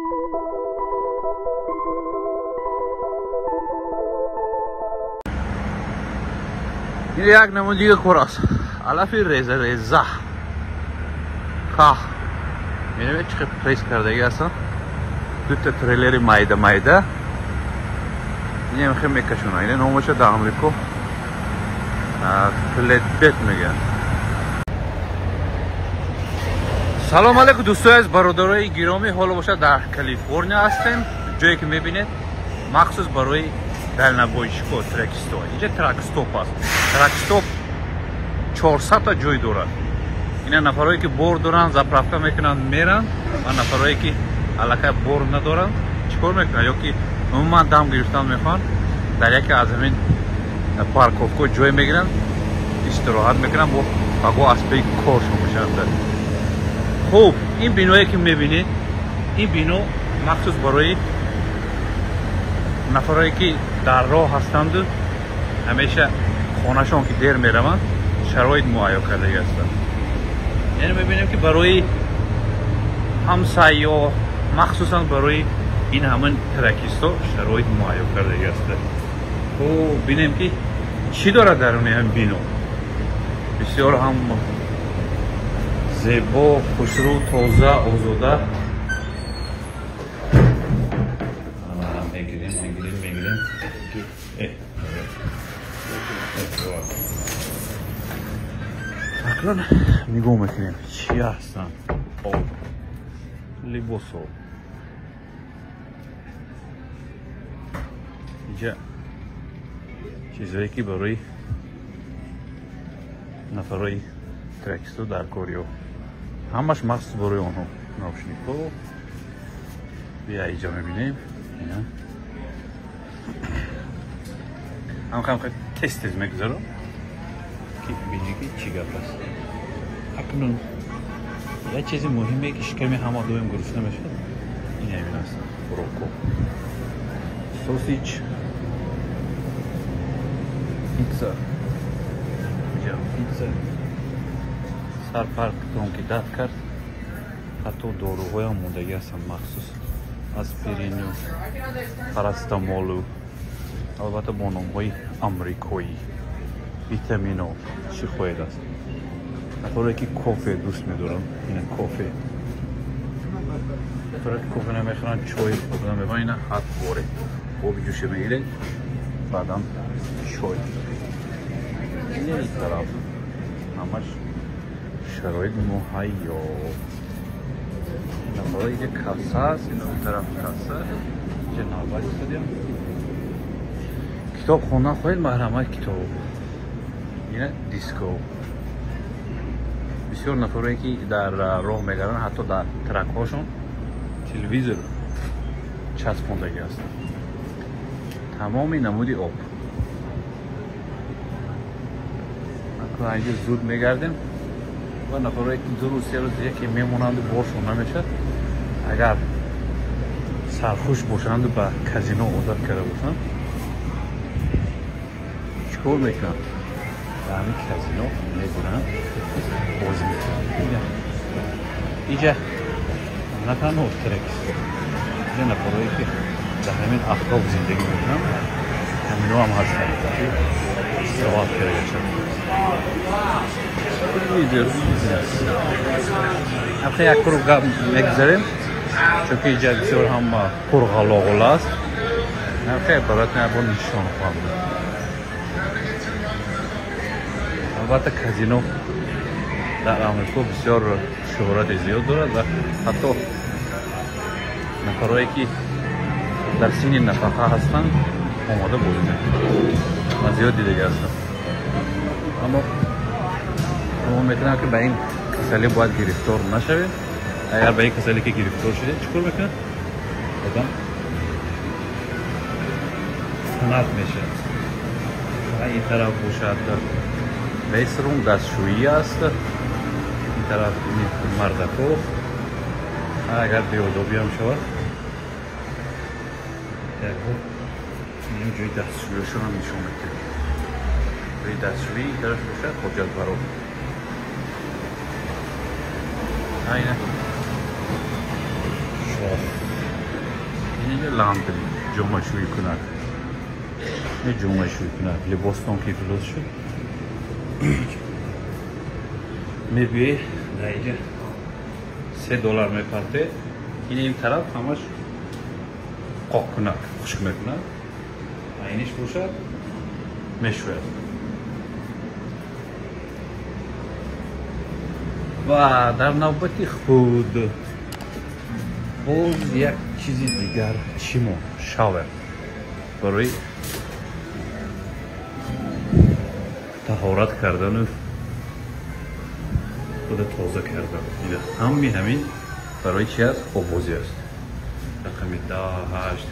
این یک نمونجی کراس علفی ریزه ریزه خواه می‌بینید چقدر پریس کردگی هستن دو تا تریلر مایده مایده این هم خیلی میکشونه اینه نامش در امریکا فلت بت میگن. سلام علیکم دوستان از برادرای گرامی، حالا باشه در کالیفرنیا هستیم، جایی که میبینید مخصوص برای دلنبایشگاه ترکستوپ. اینجا ترکستوپ است. ترکستوپ 400 تا جای دارد. اینا نفرایی که بور دارن زپرافکا میکنن میرن و نفرایی که علاقه بور ندارن چیکار میکنن یا که عموما دم گرفتن میخوان در یکی از همین پارکوفکو جای میگیرن استراحت میکنن با با اسبی کارشون میشن. خوب این بینایی که میبینید این بینو مخصوص برای نفرایی که در راه هستند همیشه خانهشون که دیر میروند شرایط مهیا کرده هستند. یعنی میبینیم که برای همسایه مخصوصا برای این همین ترکیستا شرایط مهیا کرده هستند. خب ببینیم که چی داره درون هم بینو. بسیار هم زیبا، خوشرو، تازه، آزاده. میگیریم اقلا نگاه میکنیم چی هستن لباس ها. اینجا چیزهایی که برای نفرای ترکستو در کاری ها همش مخصوص برای آنها نوشنی ها. بیا اینجا میبینیم اینا هم خیلی تست میگذارم که بینی که چی گپ است. اکنون یه چیزی مهمه که شکمی همه دویم گرفته میشه این همین است. بروکو، سوسیج، پیتزا. اینجا پیتزا سرپرک تون که دست کرد حتی داروهای هم موندگی هستن مخصوص آسپرین و پاراستامول و البته با نام‌های آمریکایی ویتامین و چی خواهد است. نفرایی که کافه دوست می‌دارن این کافه، نفرایی که کافه نمیخورن چای خودم می‌برن اینا حد باره آب جوش میگیره بعدم چای. این طرف همش شرایط مهیا. نفرایی که کاسه است این طرف کاسه اینجا نوبت استادیم. کتاب خونه خیلی محرمه کتاب. اینه دیسکو. بسیار نفرایی که در راه میگردن حتی در ترک هاشون تلویزیون چسباندگی هست. تمامی نمودی آب. اکنون اینجا زود میگردیم و نفرایی که 2 روز 3 روز یکی میمونند بارشون نمیشه اگر سرخوش باشند و به کازینو عادت کرده باشند چیکار میکنن؟ به همین کازینو میگیرن بازی میکنن. اینجا نه تنها ترکس اینجا نفرایی که در همین اخلاق زندگی میکنن همینو هم هستن استراحت کرده باشن. البته یک رو میگذاریم چون که اینجا بسیار هم پرغلاغله است. البته براتون با نشان خواهم داد. البته کازینو در امریکا بسیار شهرت زیاد دارد و حتی نفرایی که در سن نفقه هستند آماده بازی میکنند و زیاد دیده هستند. اما میتونم که به این کسلی باید گرفتار نشوید. اگر به این کسلی که گرفتار شده چیکار میکنه؟ آدم خنک میشه. این طرف باشد ویسرون دستشویی است، این طرف مردکو اگر بیادابی هم شود این جای دستشویشون هم نشون میده. جای دستشویی این طرف باشد حجت برو اینه شاف اینجا لاندری جمعشویی کنند این جمعشویی کنند لباستان که درست شد میبیه در اینجا $3 میپرده این طرف همش قاق کنند خشک میکنند اینش باشد میشوید و در نوبت خود باز یک چیزی دیگر چیمو شاور برای طهارت کردن و خود تازه کردن همین برای چی است؟ آبازی است رقم 10 8